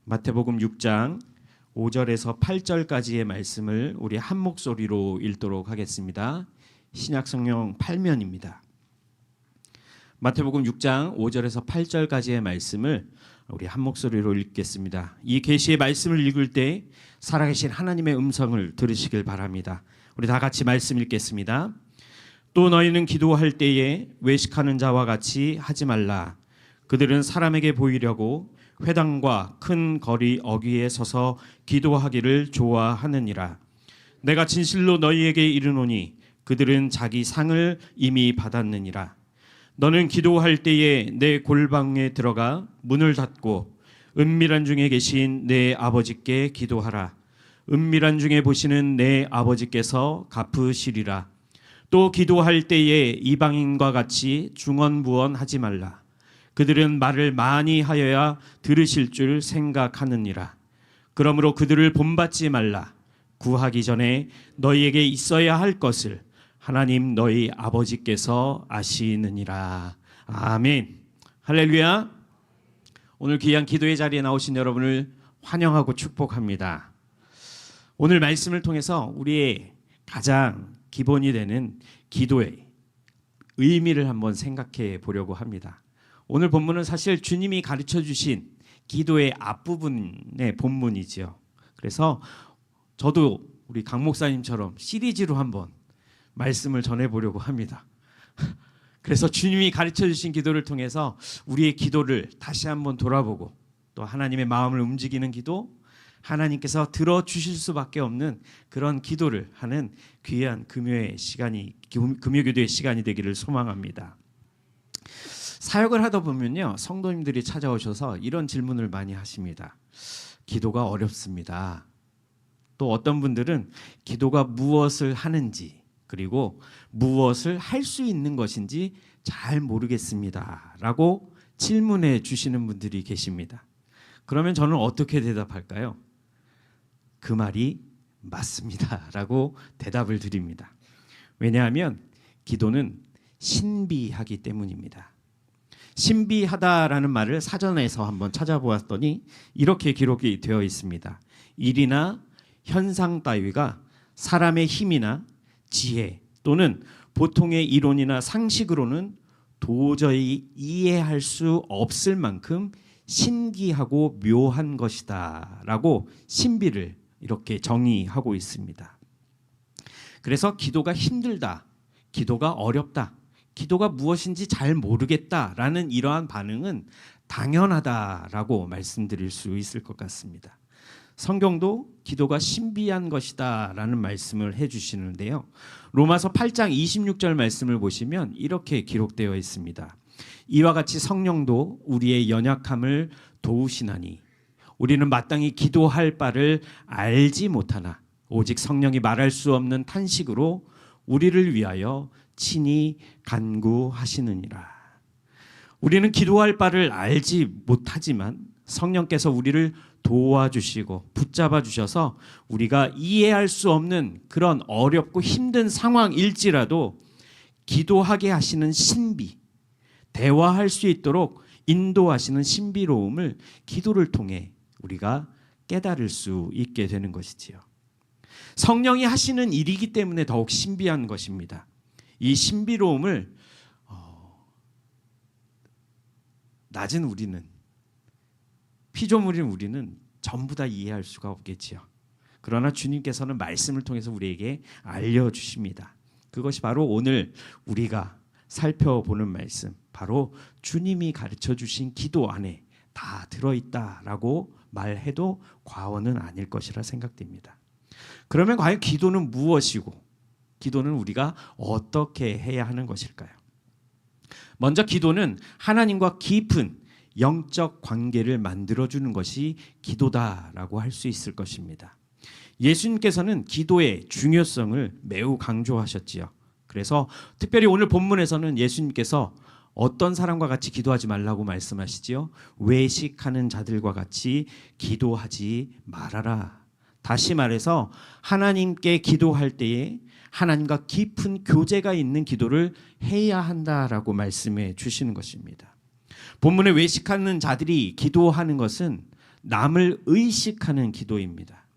마태복음 6장 5절에서 8절까지의 말씀을 우리 한 목소리로 읽도록 하겠습니다. 신약성경 8면입니다. 마태복음 6장 5절에서 8절까지의 말씀을 우리 한 목소리로 읽겠습니다. 이 계시의 말씀을 읽을 때 살아계신 하나님의 음성을 들으시길 바랍니다. 우리 다 같이 말씀 읽겠습니다. 또 너희는 기도할 때에 외식하는 자와 같이 하지 말라. 그들은 사람에게 보이려고 회당과 큰 거리 어귀에 서서 기도하기를 좋아하느니라. 내가 진실로 너희에게 이르노니 그들은 자기 상을 이미 받았느니라. 너는 기도할 때에 내 골방에 들어가 문을 닫고 은밀한 중에 계신 내 아버지께 기도하라. 은밀한 중에 보시는 내 아버지께서 갚으시리라. 또 기도할 때에 이방인과 같이 중언부언하지 말라. 그들은 말을 많이 하여야 들으실 줄 생각하느니라. 그러므로 그들을 본받지 말라. 구하기 전에 너희에게 있어야 할 것을 하나님 너희 아버지께서 아시느니라. 아멘. 할렐루야. 오늘 귀한 기도의 자리에 나오신 여러분을 환영하고 축복합니다. 오늘 말씀을 통해서 우리의 가장 기본이 되는 기도의 의미를 한번 생각해 보려고 합니다. 오늘 본문은 사실 주님이 가르쳐 주신 기도의 앞부분의 본문이지요. 그래서 저도 우리 강 목사님처럼 시리즈로 한번 말씀을 전해보려고 합니다. 그래서 주님이 가르쳐 주신 기도를 통해서 우리의 기도를 다시 한번 돌아보고 또 하나님의 마음을 움직이는 기도, 하나님께서 들어주실 수밖에 없는 그런 기도를 하는 귀한 금요기도의 시간이 되기를 소망합니다. 사역을 하다 보면요, 성도님들이 찾아오셔서 이런 질문을 많이 하십니다. 기도가 어렵습니다. 또 어떤 분들은 기도가 무엇을 하는지 그리고 무엇을 할 수 있는 것인지 잘 모르겠습니다 라고 질문해 주시는 분들이 계십니다. 그러면 저는 어떻게 대답할까요? 그 말이 맞습니다 라고 대답을 드립니다. 왜냐하면 기도는 신비하기 때문입니다. 신비하다라는 말을 사전에서 한번 찾아보았더니 이렇게 기록이 되어 있습니다. 일이나 현상 따위가 사람의 힘이나 지혜 또는 보통의 이론이나 상식으로는 도저히 이해할 수 없을 만큼 신기하고 묘한 것이다 라고 신비를 이렇게 정의하고 있습니다. 그래서 기도가 힘들다, 기도가 어렵다, 기도가 무엇인지 잘 모르겠다라는 이러한 반응은 당연하다라고 말씀드릴 수 있을 것 같습니다. 성경도 기도가 신비한 것이다라는 말씀을 해주시는데요. 로마서 8장 26절 말씀을 보시면 이렇게 기록되어 있습니다. 이와 같이 성령도 우리의 연약함을 도우시나니 우리는 마땅히 기도할 바를 알지 못하나 오직 성령이 말할 수 없는 탄식으로 우리를 위하여 친히 간구하시느니라. 우리는 기도할 바를 알지 못하지만 성령께서 우리를 도와주시고 붙잡아 주셔서 우리가 이해할 수 없는 그런 어렵고 힘든 상황일지라도 기도하게 하시는 신비, 대화할 수 있도록 인도하시는 신비로움을 기도를 통해 우리가 깨달을 수 있게 되는 것이지요. 성령이 하시는 일이기 때문에 더욱 신비한 것입니다. 이 신비로움을 낮은 우리는, 피조물인 우리는 전부 다 이해할 수가 없겠지요. 그러나 주님께서는 말씀을 통해서 우리에게 알려주십니다. 그것이 바로 오늘 우리가 살펴보는 말씀, 바로 주님이 가르쳐 주신 기도 안에 다 들어있다라고 말해도 과언은 아닐 것이라 생각됩니다. 그러면 과연 기도는 무엇이고 기도는 우리가 어떻게 해야 하는 것일까요? 먼저 기도는 하나님과 깊은 영적 관계를 만들어주는 것이 기도다라고 할 수 있을 것입니다. 예수님께서는 기도의 중요성을 매우 강조하셨지요. 그래서 특별히 오늘 본문에서는 예수님께서 어떤 사람과 같이 기도하지 말라고 말씀하시지요? 외식하는 자들과 같이 기도하지 말아라. 다시 말해서 하나님께 기도할 때에 하나님과 깊은 교제가 있는 기도를 해야 한다라고 말씀해 주시는 것입니다. 본문에 외식하는 자들이 기도하는 것은 남을 의식하는 기도입니다.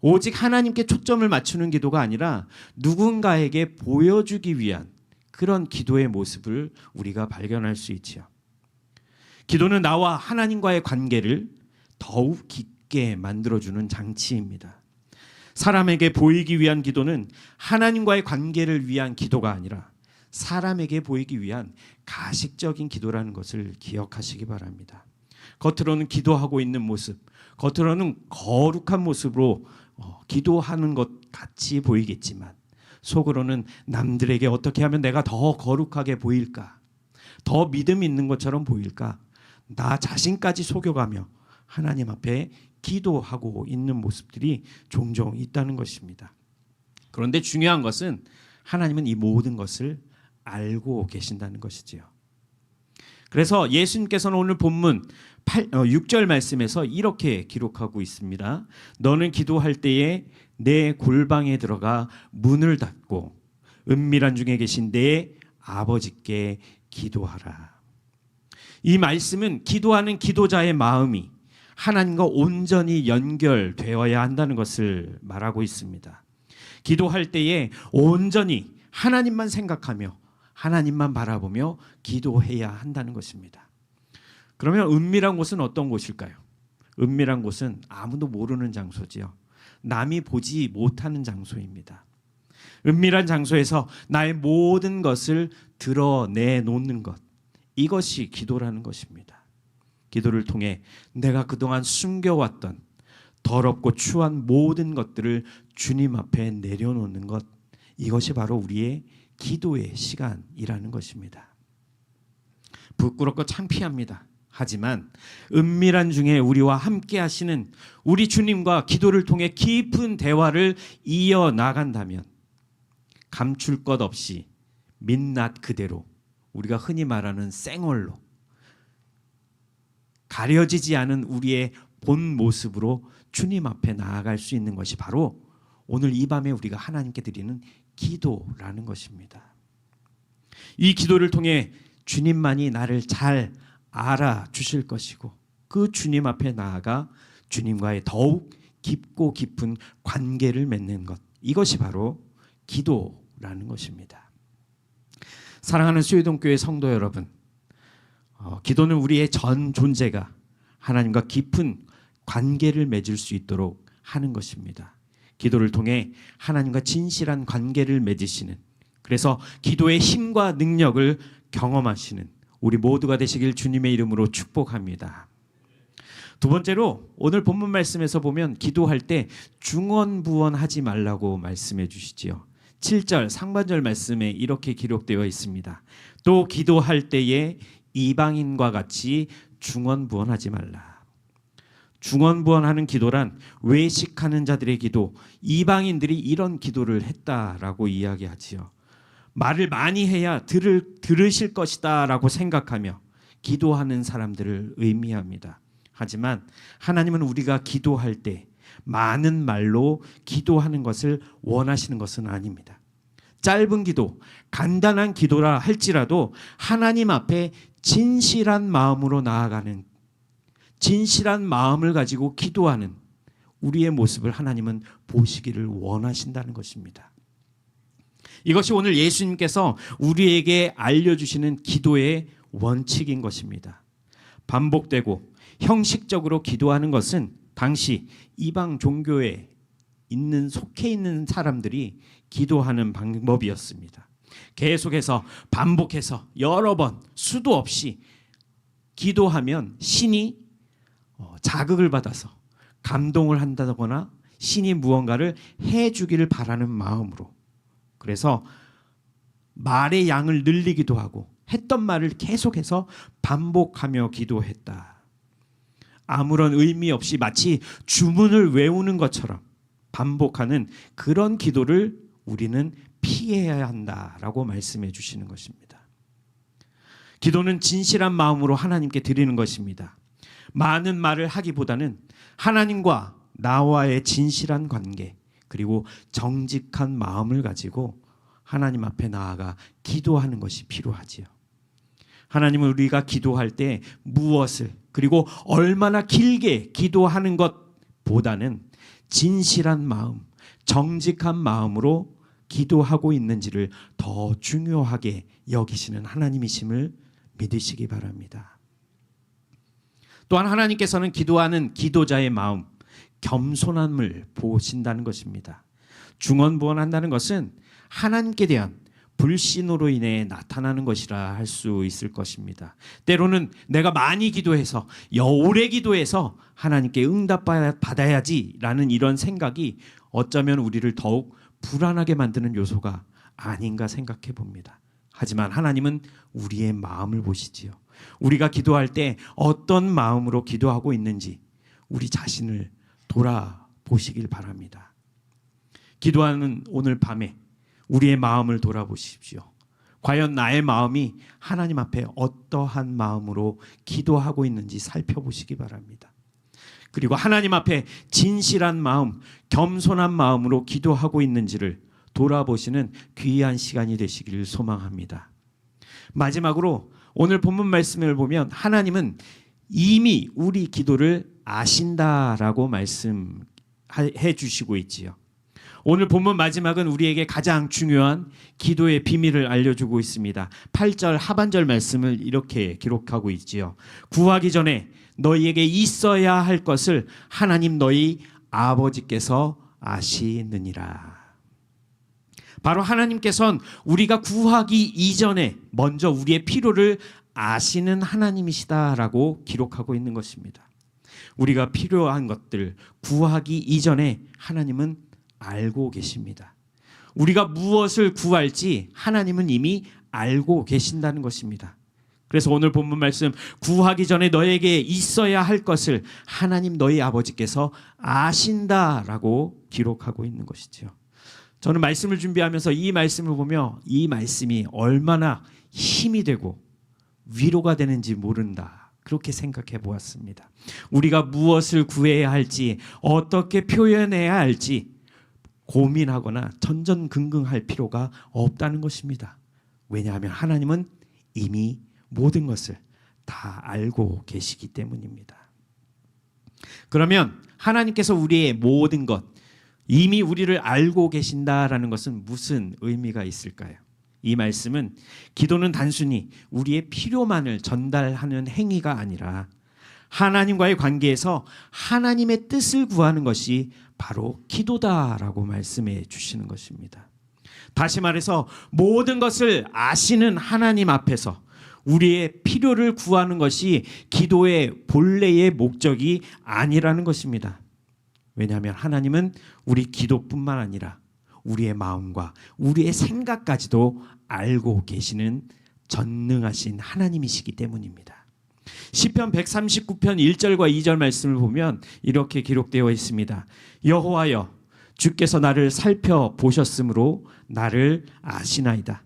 오직 하나님께 초점을 맞추는 기도가 아니라 누군가에게 보여주기 위한 그런 기도의 모습을 우리가 발견할 수 있지요. 기도는 나와 하나님과의 관계를 더욱 깊게 만들어주는 장치입니다. 사람에게 보이기 위한 기도는 하나님과의 관계를 위한 기도가 아니라 사람에게 보이기 위한 가식적인 기도라는 것을 기억하시기 바랍니다. 겉으로는 기도하고 있는 모습, 겉으로는 거룩한 모습으로 기도하는 것 같이 보이겠지만 속으로는 남들에게 어떻게 하면 내가 더 거룩하게 보일까, 더 믿음 있는 것처럼 보일까, 나 자신까지 속여가며 하나님 앞에 기도하고 있는 모습들이 종종 있다는 것입니다. 그런데 중요한 것은 하나님은 이 모든 것을 알고 계신다는 것이지요. 그래서 예수님께서는 오늘 본문 6절 말씀에서 이렇게 기록하고 있습니다. 너는 기도할 때에 내 골방에 들어가 문을 닫고 은밀한 중에 계신 내 아버지께 기도하라. 이 말씀은 기도하는 기도자의 마음이 하나님과 온전히 연결되어야 한다는 것을 말하고 있습니다. 기도할 때에 온전히 하나님만 생각하며 하나님만 바라보며 기도해야 한다는 것입니다. 그러면 은밀한 곳은 어떤 곳일까요? 은밀한 곳은 아무도 모르는 장소지요. 남이 보지 못하는 장소입니다. 은밀한 장소에서 나의 모든 것을 드러내놓는 것, 이것이 기도라는 것입니다. 기도를 통해 내가 그동안 숨겨왔던 더럽고 추한 모든 것들을 주님 앞에 내려놓는 것, 이것이 바로 우리의 기도의 시간이라는 것입니다. 부끄럽고 창피합니다. 하지만 은밀한 중에 우리와 함께 하시는 우리 주님과 기도를 통해 깊은 대화를 이어나간다면 감출 것 없이 민낯 그대로 우리가 흔히 말하는 생얼로 가려지지 않은 우리의 본 모습으로 주님 앞에 나아갈 수 있는 것이 바로 오늘 이 밤에 우리가 하나님께 드리는 기도라는 것입니다. 이 기도를 통해 주님만이 나를 잘 알아주실 것이고 그 주님 앞에 나아가 주님과의 더욱 깊고 깊은 관계를 맺는 것, 이것이 바로 기도라는 것입니다. 사랑하는 수혜동교회 성도 여러분, 기도는 우리의 전 존재가 하나님과 깊은 관계를 맺을 수 있도록 하는 것입니다. 기도를 통해 하나님과 진실한 관계를 맺으시는, 그래서 기도의 힘과 능력을 경험하시는 우리 모두가 되시길 주님의 이름으로 축복합니다. 두 번째로 오늘 본문 말씀에서 보면 기도할 때 중언부언하지 말라고 말씀해 주시지요. 7절 상반절 말씀에 이렇게 기록되어 있습니다. 또 기도할 때에 이방인과 같이 중언부언하지 말라. 중언부언하는 기도란 외식하는 자들의 기도, 이방인들이 이런 기도를 했다라고 이야기하지요. 말을 많이 해야 들으실 것이다 라고 생각하며 기도하는 사람들을 의미합니다. 하지만 하나님은 우리가 기도할 때 많은 말로 기도하는 것을 원하시는 것은 아닙니다. 짧은 기도, 간단한 기도라 할지라도 하나님 앞에 진실한 마음으로 나아가는, 진실한 마음을 가지고 기도하는 우리의 모습을 하나님은 보시기를 원하신다는 것입니다. 이것이 오늘 예수님께서 우리에게 알려주시는 기도의 원칙인 것입니다. 반복되고 형식적으로 기도하는 것은 당시 이방 종교에 속해 있는 사람들이 기도하는 방법이었습니다. 계속해서 반복해서 여러 번 수도 없이 기도하면 신이 자극을 받아서 감동을 한다거나 신이 무언가를 해주기를 바라는 마음으로, 그래서 말의 양을 늘리기도 하고 했던 말을 계속해서 반복하며 기도했다. 아무런 의미 없이 마치 주문을 외우는 것처럼 반복하는 그런 기도를 우리는 피해야 한다라고 말씀해 주시는 것입니다. 기도는 진실한 마음으로 하나님께 드리는 것입니다. 많은 말을 하기보다는 하나님과 나와의 진실한 관계, 그리고 정직한 마음을 가지고 하나님 앞에 나아가 기도하는 것이 필요하지요. 하나님은 우리가 기도할 때 무엇을, 그리고 얼마나 길게 기도하는 것보다는 진실한 마음, 정직한 마음으로 기도하고 있는지를 더 중요하게 여기시는 하나님이심을 믿으시기 바랍니다. 또한 하나님께서는 기도하는 기도자의 마음, 겸손함을 보신다는 것입니다. 중언부언한다는 것은 하나님께 대한 불신으로 인해 나타나는 것이라 할 수 있을 것입니다. 때로는 내가 많이 기도해서 오래 기도해서 하나님께 응답받아야지라는 이런 생각이 어쩌면 우리를 더욱 불안하게 만드는 요소가 아닌가 생각해 봅니다. 하지만 하나님은 우리의 마음을 보시지요. 우리가 기도할 때 어떤 마음으로 기도하고 있는지 우리 자신을 돌아보시길 바랍니다. 기도하는 오늘 밤에 우리의 마음을 돌아보십시오. 과연 나의 마음이 하나님 앞에 어떠한 마음으로 기도하고 있는지 살펴보시기 바랍니다. 그리고 하나님 앞에 진실한 마음, 겸손한 마음으로 기도하고 있는지를 돌아보시는 귀한 시간이 되시기를 소망합니다. 마지막으로 오늘 본문 말씀을 보면 하나님은 이미 우리 기도를 아신다라고 말씀해 주시고 있지요. 오늘 본문 마지막은 우리에게 가장 중요한 기도의 비밀을 알려주고 있습니다. 8절 하반절 말씀을 이렇게 기록하고 있지요. 구하기 전에 너희에게 있어야 할 것을 하나님 너희 아버지께서 아시느니라. 바로 하나님께서는 우리가 구하기 이전에 먼저 우리의 필요를 아시는 하나님이시다라고 기록하고 있는 것입니다. 우리가 필요한 것들 구하기 이전에 하나님은 알고 계십니다. 우리가 무엇을 구할지 하나님은 이미 알고 계신다는 것입니다. 그래서 오늘 본문 말씀 구하기 전에 너에게 있어야 할 것을 하나님 너희 아버지께서 아신다라고 기록하고 있는 것이죠. 저는 말씀을 준비하면서 이 말씀을 보며 이 말씀이 얼마나 힘이 되고 위로가 되는지 모른다. 그렇게 생각해 보았습니다. 우리가 무엇을 구해야 할지 어떻게 표현해야 할지 고민하거나 전전긍긍할 필요가 없다는 것입니다. 왜냐하면 하나님은 이미 모든 것을 다 알고 계시기 때문입니다. 그러면 하나님께서 우리의 모든 것 이미 우리를 알고 계신다라는 것은 무슨 의미가 있을까요? 이 말씀은 기도는 단순히 우리의 필요만을 전달하는 행위가 아니라 하나님과의 관계에서 하나님의 뜻을 구하는 것이 바로 기도다라고 말씀해 주시는 것입니다. 다시 말해서 모든 것을 아시는 하나님 앞에서 우리의 필요를 구하는 것이 기도의 본래의 목적이 아니라는 것입니다. 왜냐하면 하나님은 우리 기도뿐만 아니라 우리의 마음과 우리의 생각까지도 알고 계시는 전능하신 하나님이시기 때문입니다. 시편 139편 1절과 2절 말씀을 보면 이렇게 기록되어 있습니다. 여호와여 주께서 나를 살펴보셨으므로 나를 아시나이다.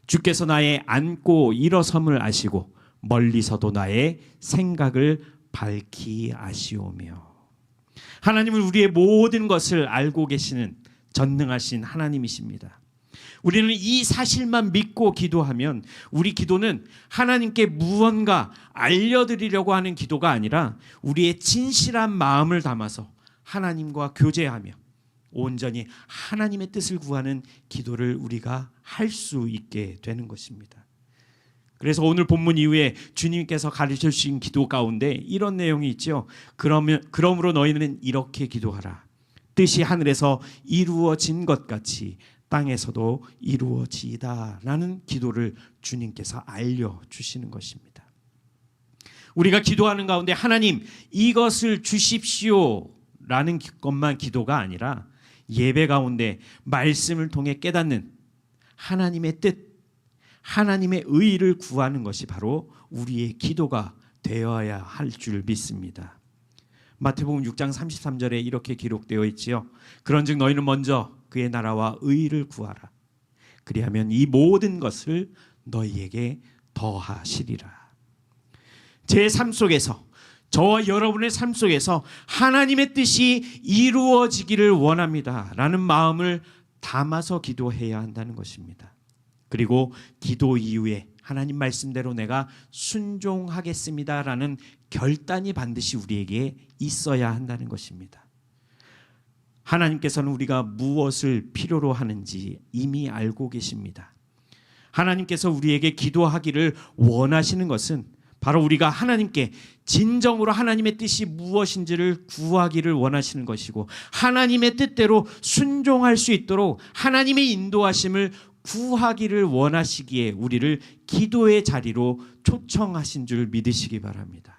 주께서 나의 앉고 일어섬을 아시고 멀리서도 나의 생각을 밝히 아시오며. 하나님은 우리의 모든 것을 알고 계시는 전능하신 하나님이십니다. 우리는 이 사실만 믿고 기도하면 우리 기도는 하나님께 무언가 알려드리려고 하는 기도가 아니라 우리의 진실한 마음을 담아서 하나님과 교제하며 온전히 하나님의 뜻을 구하는 기도를 우리가 할 수 있게 되는 것입니다. 그래서 오늘 본문 이후에 주님께서 가르쳐 주신 기도 가운데 이런 내용이 있죠. 그러므로 너희는 이렇게 기도하라. 뜻이 하늘에서 이루어진 것 같이 땅에서도 이루어지이다 라는 기도를 주님께서 알려주시는 것입니다. 우리가 기도하는 가운데 하나님 이것을 주십시오 라는 것만 기도가 아니라 예배 가운데 말씀을 통해 깨닫는 하나님의 뜻, 하나님의 의를 구하는 것이 바로 우리의 기도가 되어야 할 줄 믿습니다. 마태복음 6장 33절에 이렇게 기록되어 있지요. 그런즉 너희는 먼저 그의 나라와 의를 구하라. 그리하면 이 모든 것을 너희에게 더하시리라. 제 삶 속에서 저와 여러분의 삶 속에서 하나님의 뜻이 이루어지기를 원합니다 라는 마음을 담아서 기도해야 한다는 것입니다. 그리고 기도 이후에 하나님 말씀대로 내가 순종하겠습니다라는 결단이 반드시 우리에게 있어야 한다는 것입니다. 하나님께서는 우리가 무엇을 필요로 하는지 이미 알고 계십니다. 하나님께서 우리에게 기도하기를 원하시는 것은 바로 우리가 하나님께 진정으로 하나님의 뜻이 무엇인지를 구하기를 원하시는 것이고, 하나님의 뜻대로 순종할 수 있도록 하나님의 인도하심을 구하기를 원하시기에 우리를 기도의 자리로 초청하신 줄 믿으시기 바랍니다.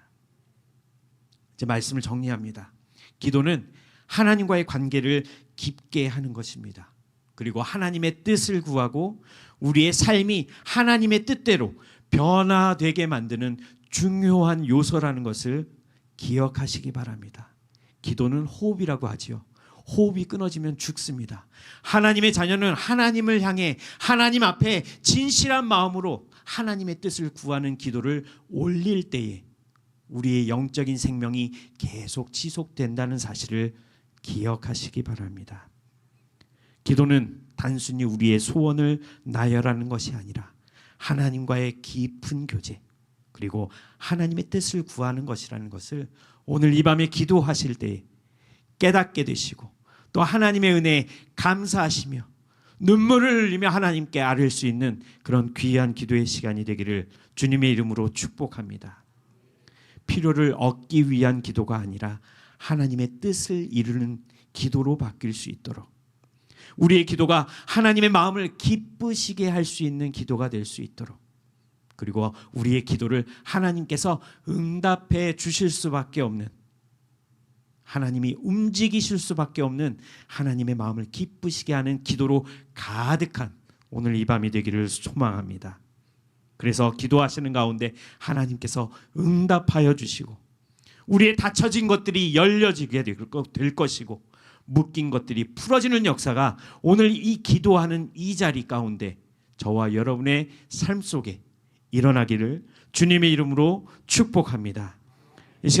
이제 말씀을 정리합니다. 기도는 하나님과의 관계를 깊게 하는 것입니다. 그리고 하나님의 뜻을 구하고 우리의 삶이 하나님의 뜻대로 변화되게 만드는 중요한 요소라는 것을 기억하시기 바랍니다. 기도는 호흡이라고 하지요. 호흡이 끊어지면 죽습니다. 하나님의 자녀는 하나님을 향해 하나님 앞에 진실한 마음으로 하나님의 뜻을 구하는 기도를 올릴 때에 우리의 영적인 생명이 계속 지속된다는 사실을 기억하시기 바랍니다. 기도는 단순히 우리의 소원을 나열하는 것이 아니라 하나님과의 깊은 교제, 그리고 하나님의 뜻을 구하는 것이라는 것을 오늘 이 밤에 기도하실 때 깨닫게 되시고, 또 하나님의 은혜에 감사하시며 눈물을 흘리며 하나님께 아뢰 수 있는 그런 귀한 기도의 시간이 되기를 주님의 이름으로 축복합니다. 필요를 얻기 위한 기도가 아니라 하나님의 뜻을 이루는 기도로 바뀔 수 있도록, 우리의 기도가 하나님의 마음을 기쁘시게 할 수 있는 기도가 될 수 있도록, 그리고 우리의 기도를 하나님께서 응답해 주실 수밖에 없는, 하나님이 움직이실 수밖에 없는 하나님의 마음을 기쁘시게 하는 기도로 가득한 오늘 이 밤이 되기를 소망합니다. 그래서 기도하시는 가운데 하나님께서 응답하여 주시고 우리의 닫혀진 것들이 열려지게 될 것이고 묶인 것들이 풀어지는 역사가 오늘 이 기도하는 이 자리 가운데 저와 여러분의 삶 속에 일어나기를 주님의 이름으로 축복합니다.